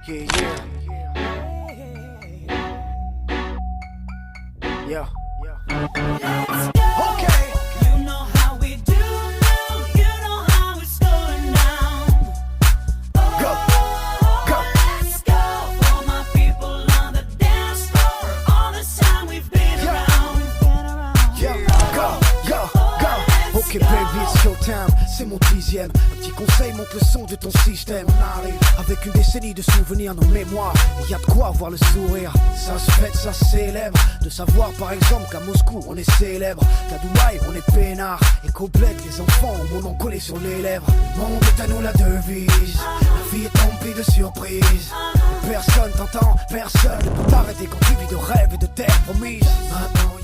Yeah, yeah. Yeah. Okay. You know how we do now. You know how it's going down. Go, go. Let's go. For my people on the dance floor. All the time we've been Yeah. around. Yeah, go, go, go. Ok baby, it's showtime, c'est mon 10e. Un petit conseil, monte le son de ton système. On arrive avec une décennie de souvenirs, nos mémoires. Et y a de quoi avoir le sourire. Ça se fête, ça se célèbre. De savoir par exemple qu'à Moscou on est célèbre, qu'à Dubaï on est peinard. Et qu'au bled les enfants ont mon nom collé sur les lèvres. Le monde est à nous la devise. La vie est remplie de surprises. Et personne t'entend, personne ne peut t'arrêter quand tu vis de rêves et de terres promises. Maintenant